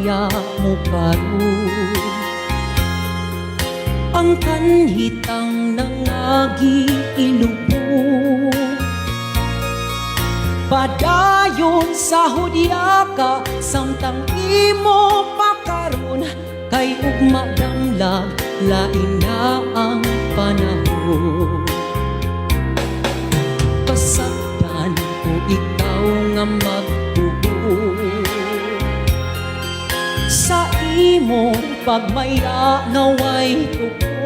himaya mo karon. Ang kanhitang nangagi ilubo, padayon sa hudya ka samtang imo pakaron, kay ugma damlag lain na ang panahon. Pasagdan ko ikaw nga magtubo sa imong pagmaya naway tuko.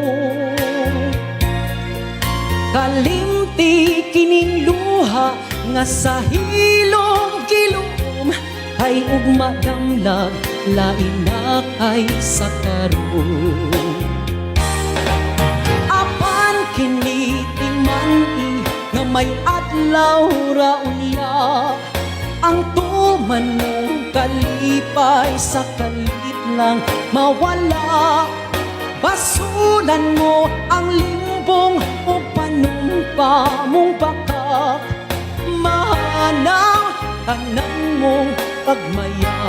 Kalimti kining luha nga sa hilom gilom, kay ugma damlag lain na kay sa karon. Apan kini timani nga may adlaw ra unya, ang tuman mong kalipay sa kalit lang mawala. Basulan mo ang limbong o panumpa mong bakak, mahanaw tanan mong pagmaya.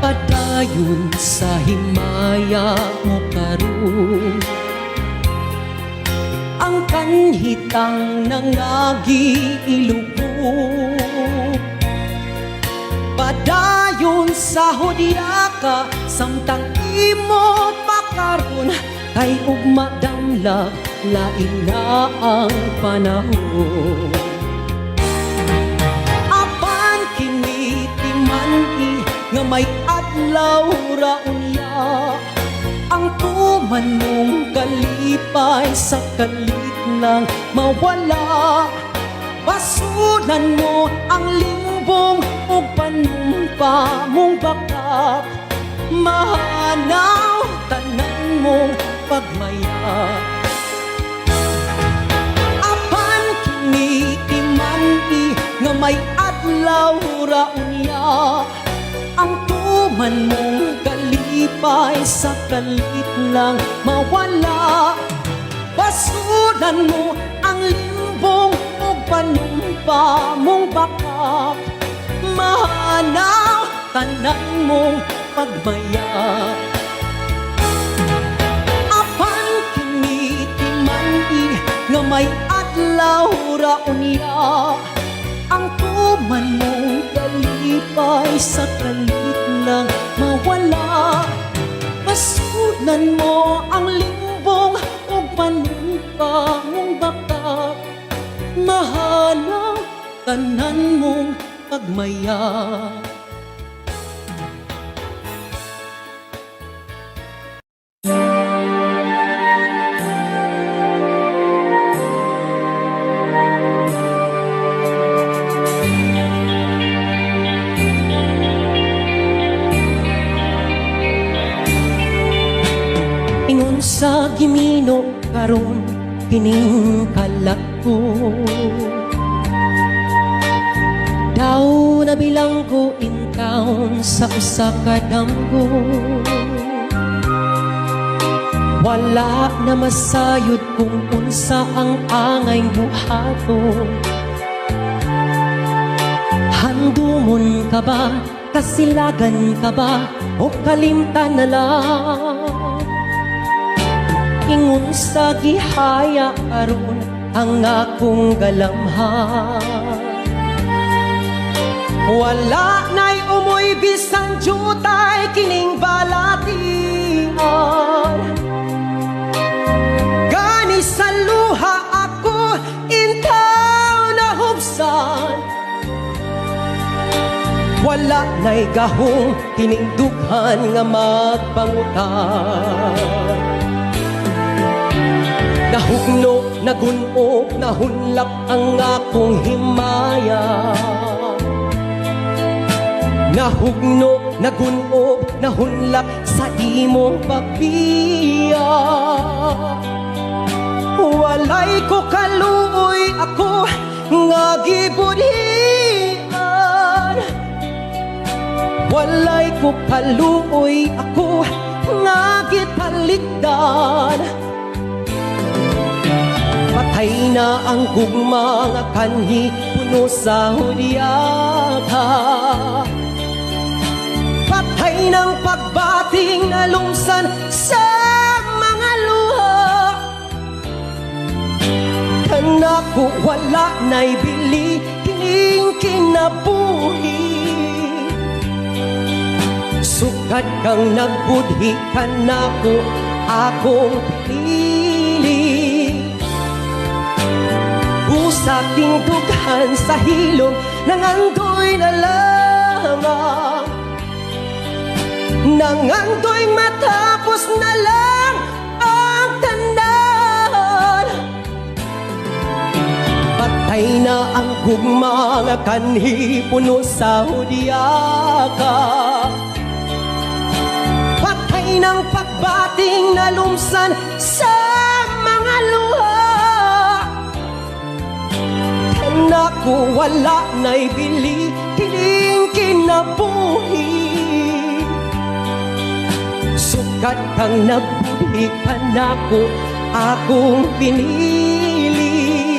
Padayon sa himaya mo karon, ang kanhitang nangagi ilubo, padayon sa hudya ka samtang imo pakaron, kay ugma damlag lain na ang panahon. Apan kini timani nga may adlaw ra unya, ang tuman mong kalipay sa kalit lang mawala. Basulan mo ang limbong o panumpa mong bakak, mahanaw tanan mong pagmaya. Apan kini timani nga may adlaw ra unya, ang tuman mong kalipay sa kalit lang mawala. Basulan mo ang limbong o panumpa mong bakak, mahanaw tanan mong pagmaya. Apan kini timani nga may adlaw ra unya, ang tuman mong kalipay sa kalit lang mawala. Basulan mo ang limbong o panumpa mong bakak, mahanaw tanan mong pagmaya. Ingon sa gimino karon kining kalako, daw nabilang ko in town sa usa ka damgo. Wala na masayod kung unsa ang angay buhaton. Handumon ka ba, kasilagan ka ba, o kalimtan na lang? Ingon sa gihaya karon ang akong galamhan. Wala na'y umoy bisang jutay kining balatian. Gani sa luha ako intaw na hubsan. Wala na'y gahong kining dughan nga magpangutan. Nahugno, nagunog, nahunlak ang akong himaya. Nahugno, nagunog, nahunlak sa imong pagbiya. Walay ko kaluoy ako nga gibudhian. Walay ko kaluoy ako nga gitalikdan. Patay na ang gugma nga kanhi puno sa hudya ka. Patay ng pagbating na lumsan sa mga luha. Kanako wala na'y bili kining kinabuhi. Sugad kang nagbudhi kanako akong pinili. Usaking dughan sa hilom nangandoy na lamang. Nangandoy matapos na lang ang tanan. Patay na ang gugma nga kanhi puno sa hudyaka. Patay ng pagbating na lumsan sa mga luha. Kanako wala na'y bili kining kinabuhi. Sugat kang nagbudhi kanako akong pinili.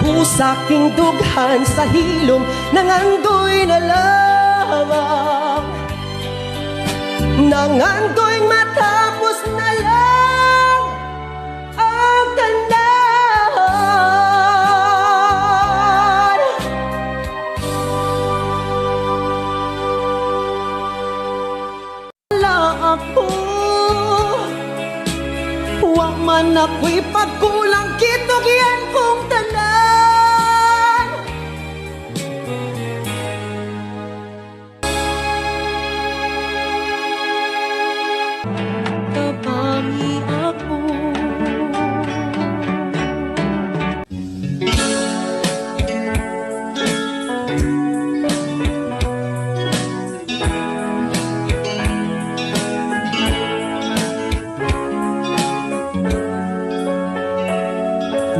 Pusaking dughan sa hilom nangandoy na lamang. Nangandoy matapos na lang ang tanan. Wala ako, wa man ako'y pagkulang kitugyan kong tanan. Tabangi ako.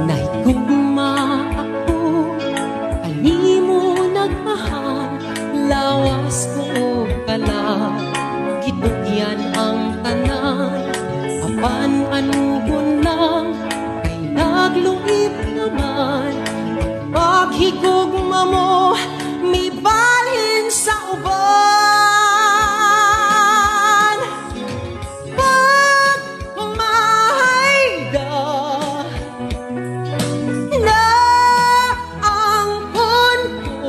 Nahigugma ako, kanimo nagmahal, lawas ko kala, gitugyan ang tanan, apan anugon lang, kay nagluip naman, paghigugma mo, may balhin sa uban. Pag umahayda na ang punto,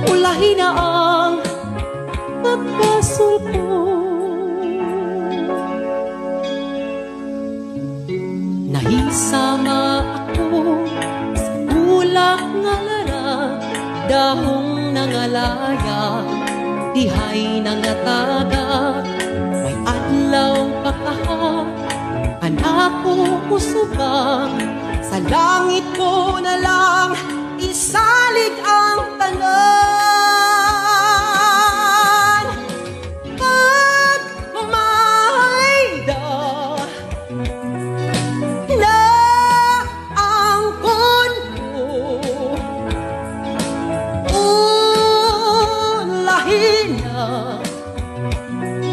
ulahin na ang pagpasol ko. Nahisama ako sa ulak nga lara, dahong nangalaya, dihay nangataga, may adlaw pakaha, anako usubang, sa langit ko na lang isalig ang tanan. Pag umahayda na ang punto,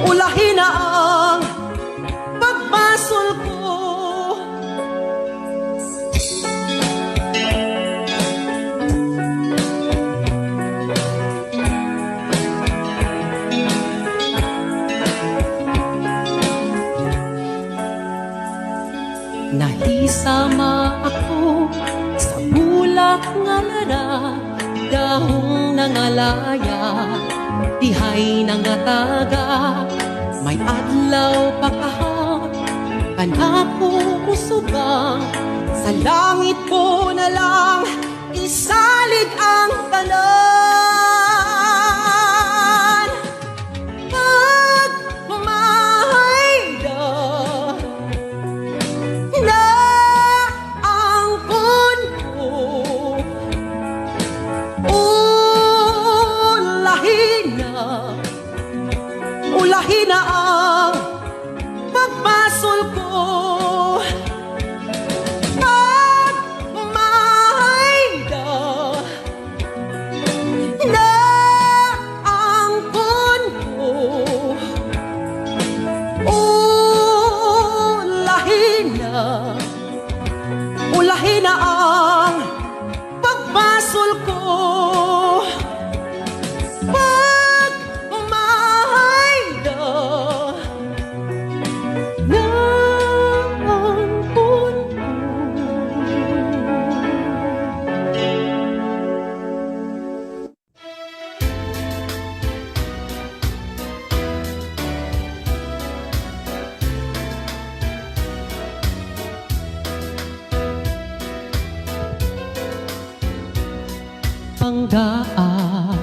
ulahin na ang pagbasol ko. Nahisama ako sa bulak nga lara, dahong nangalaya, dihay nangataga, may adlaw pakaha, kanako usubang, sa langit ko na lang isalig ang tanan. Pag umahayda na ang punto, ulahin na ang pagpasol ko. Pag umahayda mahina ang pagbasol ko. Pag umahay na ang puno. Panggaan,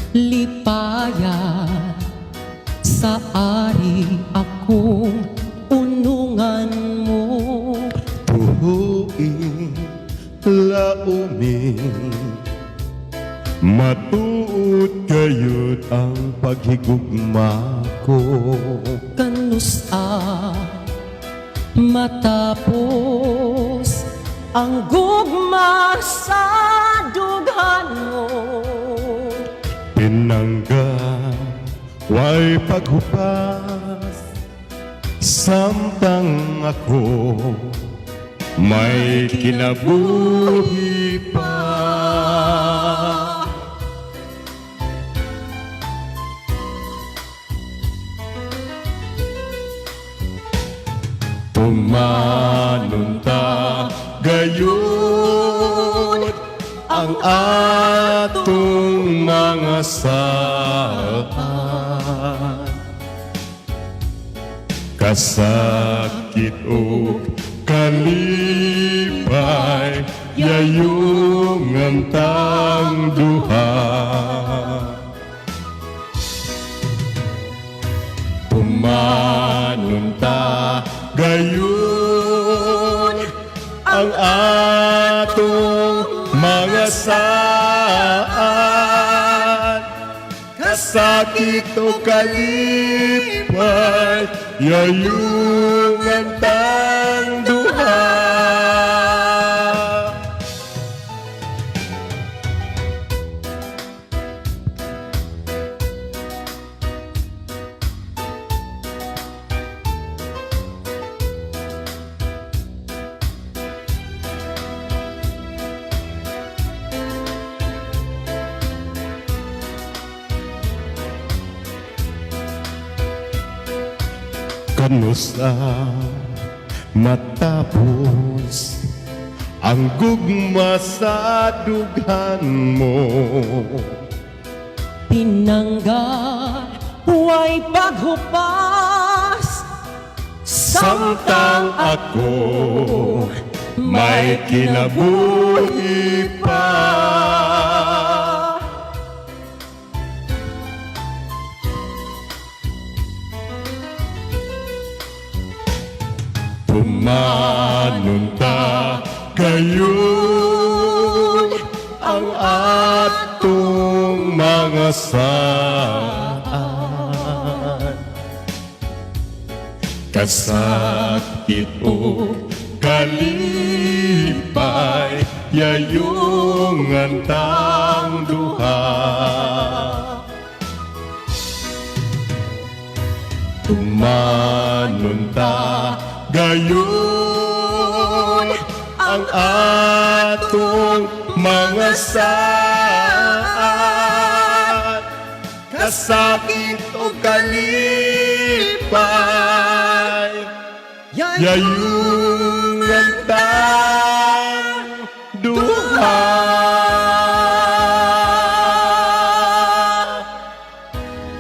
lipaya, sa ari akong unungan mo. Tuhuing laumin, matuod kayod ang paghigugma ko. Kanusa matapos ang gugma sa dughan mo. Pinangga, way paghupas, samtang ako may kinabuhi pa. Tumanunta gayon ang atong mga saan. Kasakit o kalipay, yayong antang duha. Pumanunta gayon ang atong mga saan. Kasakit o kalipay, yayong antang duha. Kanusta matapos ang gugma sa dughan mo. Pinangga, huway paghupas, Samtang ako may kinabuhi pa. Tumanunta gayon ang atong mga saan. Kasakit o kalipay, yayong antang duha. Tumanunta gayon ang atong mga saan. Kasakit o kalipay, yayong antang